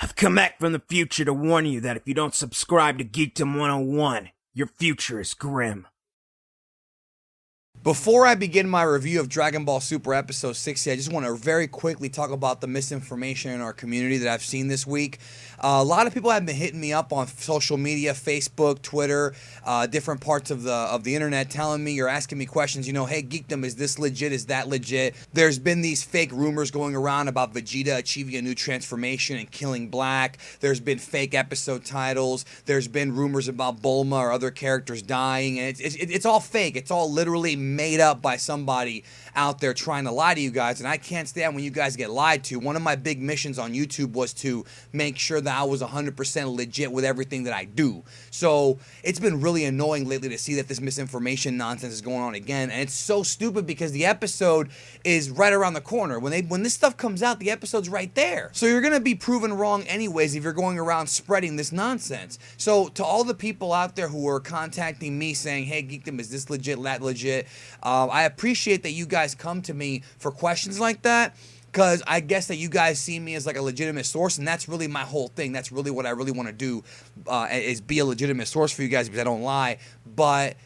I've come back from the future to warn you that if you don't subscribe to Geekdom 101, your future is grim. Before I begin my review of Dragon Ball Super Episode 60, I just want to very quickly talk about the misinformation in our community that I've seen this week. A lot of people have been hitting me up on social media, Facebook, Twitter, different parts of the internet, telling me, you're asking me questions, hey, Geekdom, is this legit? Is that legit? There's been these fake rumors going around about Vegeta achieving a new transformation and killing Black. There's been fake episode titles. There's been rumors about Bulma or other characters dying, and it's all fake. It's all literally made up by somebody out there trying to lie to you guys, and I can't stand when you guys get lied to. One of my big missions on YouTube was to make sure that I was 100% legit with everything that I do. So it's been really annoying lately to see that this misinformation nonsense is going on again, and it's so stupid because the episode is right around the corner. When this stuff comes out, the episode's right there. So you're gonna be proven wrong anyways if you're going around spreading this nonsense. So to all the people out there who are contacting me saying, hey, Geekdom, is this legit, that legit? I appreciate that you guys come to me for questions like that, because I guess that you guys see me as like a legitimate source, and that's really my whole thing. That's really what I really want to do, is be a legitimate source for you guys, because I don't lie. But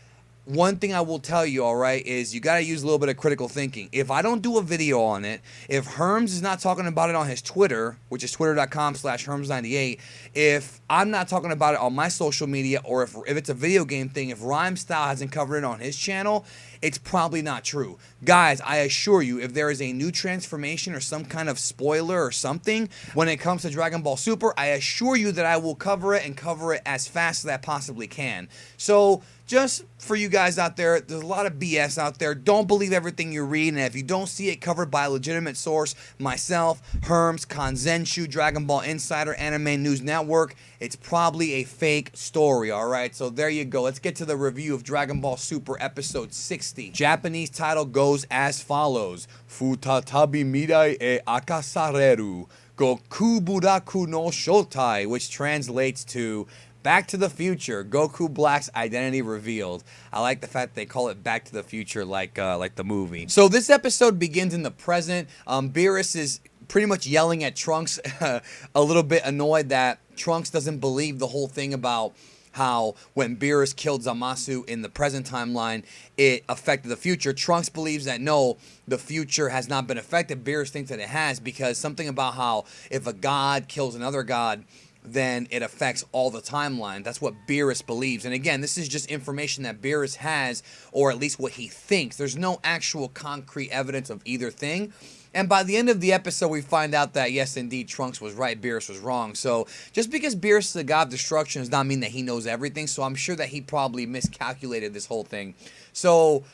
one thing I will tell you, all right, is you got to use a little bit of critical thinking. If I don't do a video on it, if Herms is not talking about it on his Twitter, which is twitter.com/Herms98, if I'm not talking about it on my social media, or if it's a video game thing, if Rhyme Style hasn't covered it on his channel, it's probably not true. Guys, I assure you, if there is a new transformation or some kind of spoiler or something when it comes to Dragon Ball Super, I assure you that I will cover it, and cover it as fast as I possibly can. So just for you guys out there, there's a lot of BS out there. Don't believe everything you read, and if you don't see it covered by a legitimate source, myself, Herms, Kanzenshu, Dragon Ball Insider, Anime News Network, it's probably a fake story, alright? So there you go. Let's get to the review of Dragon Ball Super Episode 60. Japanese title goes as follows: Futatabi Mirai e Akasareru Goku Buraku no Shotai, which translates to Back to the Future, Goku Black's identity revealed. I like the fact they call it Back to the Future like the movie. So this episode begins in the present. Beerus is pretty much yelling at Trunks, a little bit annoyed that Trunks doesn't believe the whole thing about how when Beerus killed Zamasu in the present timeline, it affected the future. Trunks believes that no, the future has not been affected. Beerus thinks that it has, because something about how if a god kills another god, then it affects all the timeline. That's what Beerus believes. And again, this is just information that Beerus has, or at least what he thinks. There's no actual concrete evidence of either thing. And by the end of the episode, we find out that, yes, indeed, Trunks was right, Beerus was wrong. So just because Beerus is the god of destruction does not mean that he knows everything. So I'm sure that he probably miscalculated this whole thing. So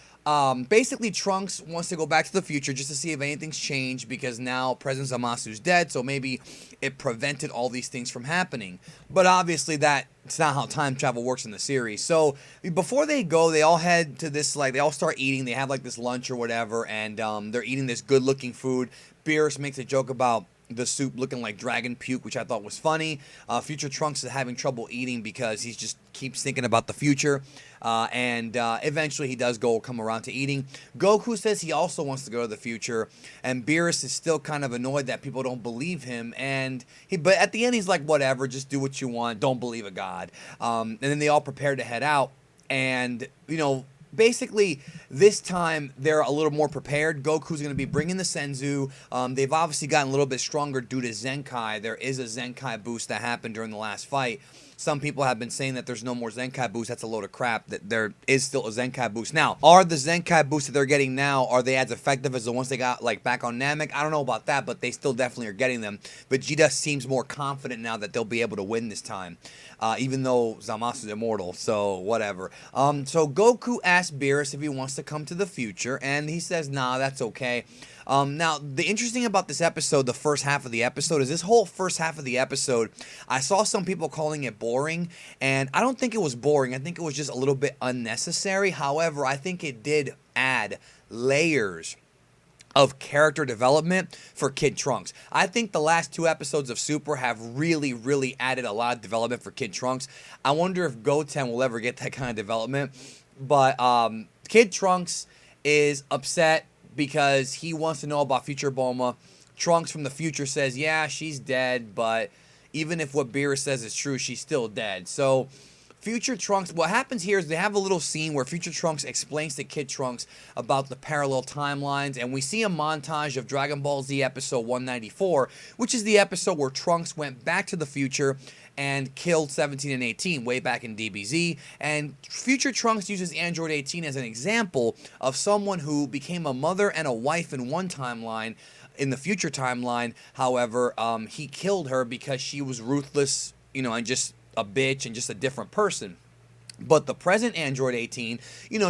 basically, Trunks wants to go back to the future just to see if anything's changed, because now President Zamasu's dead, so maybe it prevented all these things from happening. But obviously that's not how time travel works in the series. So before they go, they all head to this, they all start eating. They have this lunch or whatever, and they're eating this good looking food. Beerus makes a joke about the soup looking like dragon puke, which I thought was funny. Future Trunks is having trouble eating because he just keeps thinking about the future. And eventually he does come around to eating. Goku says he also wants to go to the future, and Beerus is still kind of annoyed that people don't believe him. But at the end he's like, whatever, just do what you want. Don't believe a god. And then they all prepare to head out, and basically, this time they're a little more prepared. Goku's going to be bringing the Senzu. They've obviously gotten a little bit stronger due to Zenkai. There is a Zenkai boost that happened during the last fight. Some people have been saying that there's no more Zenkai boost. That's a load of crap. That there is still a Zenkai boost. Now, are the Zenkai boosts that they're getting now, are they as effective as the ones they got back on Namek? I don't know about that, but they still definitely are getting them. Vegeta seems more confident now that they'll be able to win this time, even though Zamasu's immortal. So whatever. So Goku asks Beerus if he wants to come to the future, and he says, nah, that's okay. Now, the interesting about this episode, the first half of the episode, is this whole first half of the episode, I saw some people calling it boring, and I don't think it was boring. I think it was just a little bit unnecessary. However, I think it did add layers of character development for Kid Trunks. I think the last 2 episodes of Super have really, really added a lot of development for Kid Trunks. I wonder if Goten will ever get that kind of development. But Kid Trunks is upset because he wants to know about future Bulma. Trunks from the future says, yeah, she's dead, but even if what Beerus says is true, she's still dead. So Future Trunks, what happens here is they have a little scene where Future Trunks explains to Kid Trunks about the parallel timelines, and we see a montage of Dragon Ball Z episode 194, which is the episode where Trunks went back to the future and killed 17 and 18 way back in DBZ, and Future Trunks uses Android 18 as an example of someone who became a mother and a wife in one timeline. In the future timeline, however, he killed her because she was ruthless, and just a bitch and just a different person. But the present Android 18,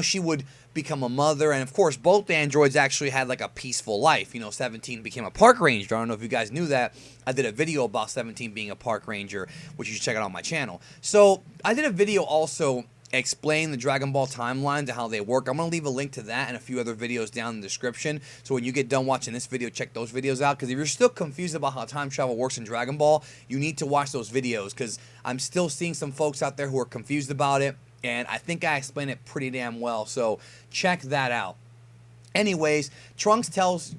she would become a mother, and of course both androids actually had like a peaceful life. 17 became a park ranger. I don't know if you guys knew that. I did a video about 17 being a park ranger, which you should check out on my channel. So I did a video also explain the Dragon Ball timelines and how they work. I'm going to leave a link to that and a few other videos down in the description. So when you get done watching this video, check those videos out. Because if you're still confused about how time travel works in Dragon Ball, you need to watch those videos. Because I'm still seeing some folks out there who are confused about it. And I think I explain it pretty damn well. So check that out. Anyways, Trunks tells,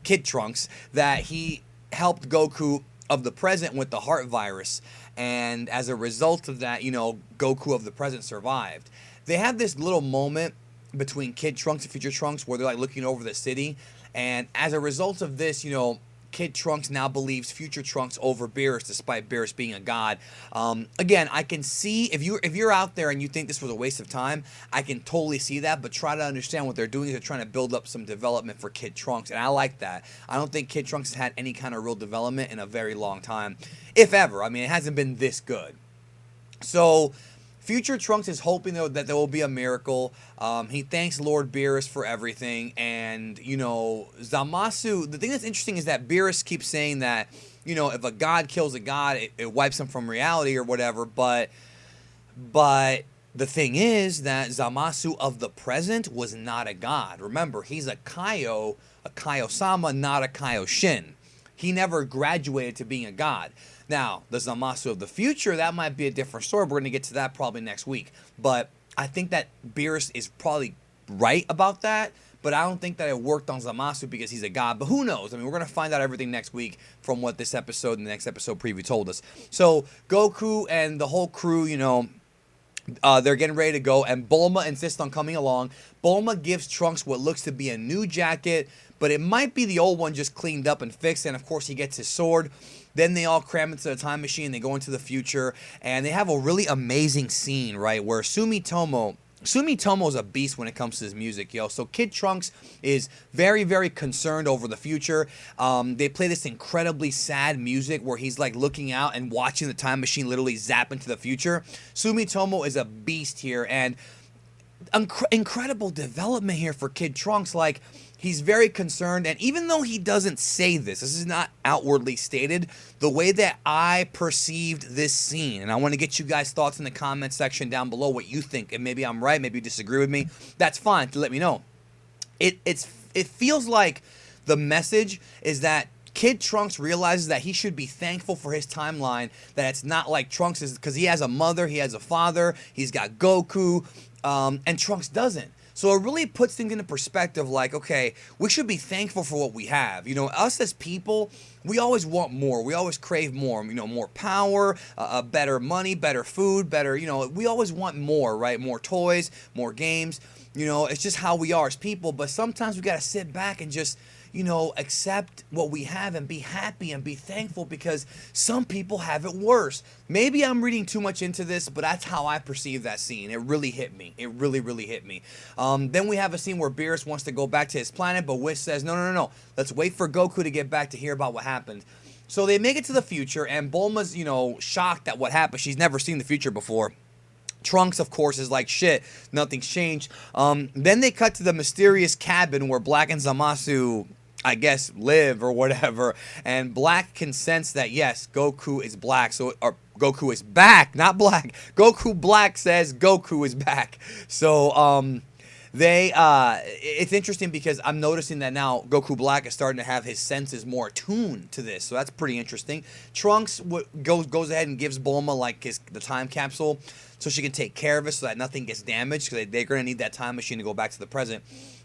Kid Trunks, that he helped Goku of the present with the heart virus. And as a result of that, Goku of the present survived. They have this little moment between Kid Trunks and Future Trunks where they're like looking over the city. And as a result of this, Kid Trunks now believes Future Trunks over Beerus, despite Beerus being a god. Again, I can see, if you're out there and you think this was a waste of time, I can totally see that, but try to understand what they're doing is they're trying to build up some development for Kid Trunks, and I like that. I don't think Kid Trunks has had any kind of real development in a very long time, if ever. I mean, it hasn't been this good. So Future Trunks is hoping that there will be a miracle. He thanks Lord Beerus for everything. And, Zamasu, the thing that's interesting is that Beerus keeps saying that, if a god kills a god, it wipes him from reality or whatever. But the thing is that Zamasu of the present was not a god. Remember, he's a Kaio-sama, not a Kaioshin. He never graduated to being a god. Now, the Zamasu of the future, that might be a different story. We're going to get to that probably next week. But I think that Beerus is probably right about that. But I don't think that it worked on Zamasu because he's a god. But who knows? I mean, we're going to find out everything next week from what this episode and the next episode preview told us. So, Goku and the whole crew, they're getting ready to go. And Bulma insists on coming along. Bulma gives Trunks what looks to be a new jacket. But it might be the old one just cleaned up and fixed. And, of course, he gets his sword. Then they all cram into the time machine. They go into the future. And they have a really amazing scene, right, where Sumitomo is a beast when it comes to his music, yo. So Kid Trunks is very, very concerned over the future. They play this incredibly sad music where he's like looking out and watching the time machine literally zap into the future. Sumitomo is a beast here, and incredible development here for Kid Trunks. Like, he's very concerned, and even though he doesn't say this is not outwardly stated, the way that I perceived this scene, and I want to get you guys' thoughts in the comment section down below what you think, and maybe I'm right, maybe you disagree with me, that's fine to let me know. It feels like the message is that Kid Trunks realizes that he should be thankful for his timeline, that it's not like Trunks is, because he has a mother, he has a father, he's got Goku, and Trunks doesn't. So it really puts things into perspective, like, okay, we should be thankful for what we have. Us as people, we always want more. We always crave more, more power, better money, better food, better, we always want more, right? More toys, more games. It's just how we are as people. But sometimes we got to sit back and just, accept what we have and be happy and be thankful, because some people have it worse. Maybe I'm reading too much into this, but that's how I perceive that scene. It really hit me. It really, really hit me. Then we have a scene where Beerus wants to go back to his planet, but Whis says, no. Let's wait for Goku to get back to hear about what happened. So they make it to the future, and Bulma's, shocked at what happened. She's never seen the future before. Trunks, of course, is like, shit, nothing's changed. Then they cut to the mysterious cabin where Black and Zamasu, I guess, live or whatever, and Black can sense that, yes, Goku is black, or Goku is back, not black. Goku Black says Goku is back. So, it's interesting because I'm noticing that now Goku Black is starting to have his senses more attuned to this, so that's pretty interesting. Trunks goes ahead and gives Bulma, like, the time capsule so she can take care of it so that nothing gets damaged, because they're going to need that time machine to go back to the present.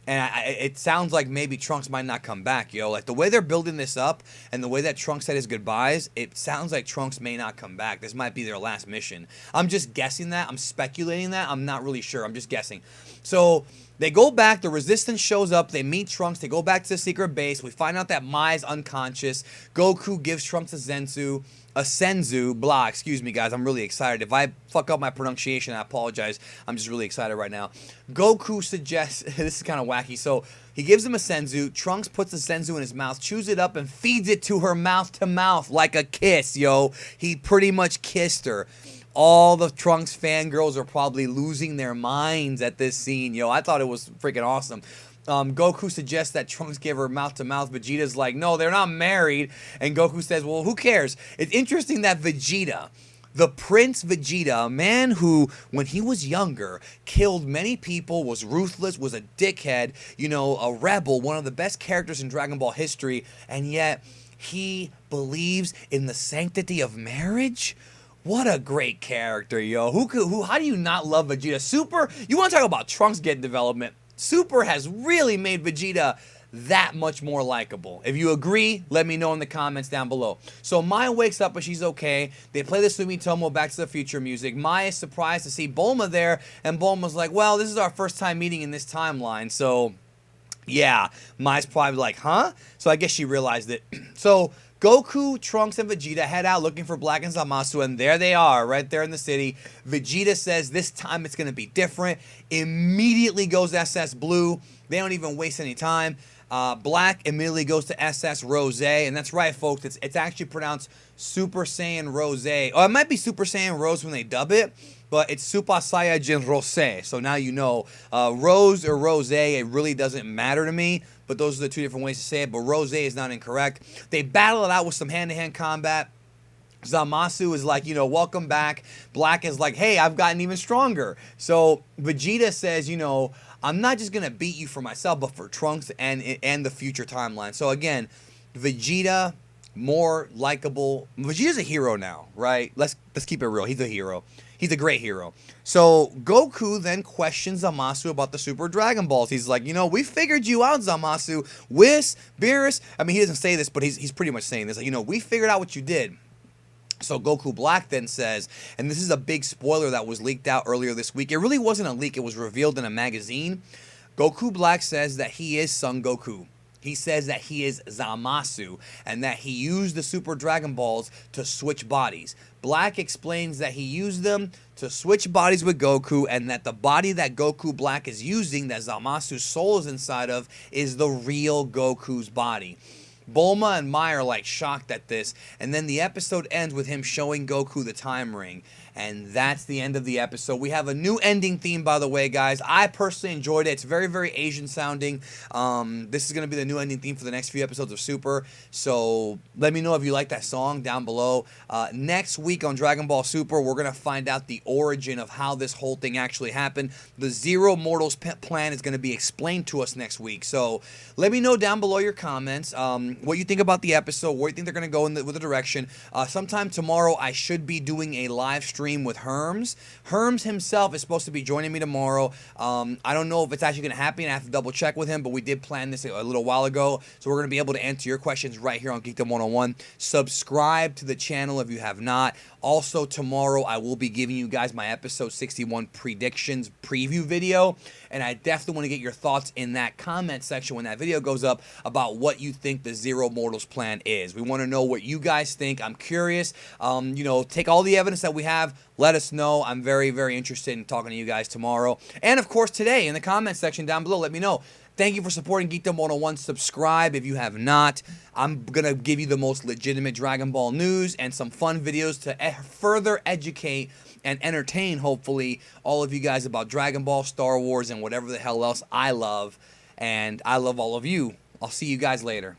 And it sounds like maybe Trunks might not come back, yo. Like, the way they're building this up and the way that Trunks said his goodbyes, it sounds like Trunks may not come back. This might be their last mission. I'm just guessing that. I'm speculating that. I'm not really sure. I'm just guessing. So they go back. The Resistance shows up. They meet Trunks. They go back to the secret base. We find out that Mai's unconscious. Goku gives Trunks a senzu, blah, excuse me, guys. I'm really excited. If I fuck up my pronunciation, I apologize. I'm just really excited right now. Goku suggests, this is kind of wacky, so he gives him a senzu. Trunks puts the senzu in his mouth, chews it up, and feeds it to her mouth to mouth like a kiss, yo. He pretty much kissed her. All the Trunks fangirls are probably losing their minds at this scene, yo. I thought it was freaking awesome. Goku suggests that Trunks give her mouth to mouth. Vegeta's like, no, they're not married. And Goku says, well, who cares? It's interesting that Vegeta, the Prince Vegeta, a man who, when he was younger, killed many people, was ruthless, was a dickhead, you know, a rebel, one of the best characters in Dragon Ball history, and yet he believes in the sanctity of marriage? What a great character, yo. How do you not love Vegeta? Super, you want to talk about Trunks getting development? Super has really made Vegeta that much more likable. If you agree, let me know in the comments down below. So Mai wakes up, but she's okay. They play the Sumitomo Back to the Future music. Mai is surprised to see Bulma there, and Bulma's like, well, this is our first time meeting in this timeline, so yeah. Mai's probably like, huh? So I guess she realized it. So Goku, Trunks, and Vegeta head out looking for Black and Zamasu, and there they are, right there in the city. Vegeta says this time it's going to be different. Immediately goes SS Blue. They don't even waste any time. Black immediately goes to SS Rose, and that's right, folks. It's actually pronounced Super Saiyan Rose. Oh, it might be Super Saiyan Rose when they dub it, but it's Super Saiyajin Rose. So now you know. Rose or Rose, it really doesn't matter to me, but those are the two different ways to say it. But Rose is not incorrect. They battle it out with some hand-to-hand combat. Zamasu is like, you know, welcome back. Black is like, hey, I've gotten even stronger. So Vegeta says, you know, I'm not just going to beat you for myself, but for Trunks and the future timeline. So again, Vegeta, more likable. Vegeta's a hero now, right? Let's keep it real. He's a hero. He's a great hero. So Goku then questions Zamasu about the Super Dragon Balls. He's like, you know, we figured you out, Zamasu. Whis, Beerus. I mean, he doesn't say this, but he's pretty much saying this. Like, you know, we figured out what you did. So Goku Black then says, and this is a big spoiler that was leaked out earlier this week. It really wasn't a leak. It was revealed in a magazine. Goku Black says that he is Son Goku. He says that he is Zamasu and that he used the Super Dragon Balls to switch bodies. Black explains that he used them to switch bodies with Goku, and that the body that Goku Black is using, that Zamasu's soul is inside of, is the real Goku's body. Bulma and Mai are like shocked at this, and then the episode ends with him showing Goku the time ring, and that's the end of the episode. We have a new ending theme, by the way, guys. I personally enjoyed it. It's very, very Asian sounding. This is going to be the new ending theme for the next few episodes of Super, so let me know if you like that song down below. Next week on Dragon Ball Super, we're going to find out the origin of how this whole thing actually happened. The Zero Mortals plan is going to be explained to us next week, so let me know down below your comments. What you think about the episode, where you think they're going to go with the direction. Sometime tomorrow, I should be doing a live stream with Herms. Herms himself is supposed to be joining me tomorrow. I don't know if it's actually going to happen. I have to double check with him, but we did plan this a little while ago, so we're going to be able to answer your questions right here on Geekdom 101. Subscribe to the channel if you have not. Also, tomorrow, I will be giving you guys my episode 61 predictions preview video, and I definitely want to get your thoughts in that comment section when that video goes up about what you think the Zero Mortals plan is. We want to know what you guys think. I'm curious. You know, take all the evidence that we have. Let us know. I'm very, very interested in talking to you guys tomorrow. And, of course, today in the comment section down below, let me know. Thank you for supporting Geekdom 101. Subscribe if you have not. I'm going to give you the most legitimate Dragon Ball news and some fun videos to further educate and entertain, hopefully, all of you guys about Dragon Ball, Star Wars, and whatever the hell else I love. And I love all of you. I'll see you guys later.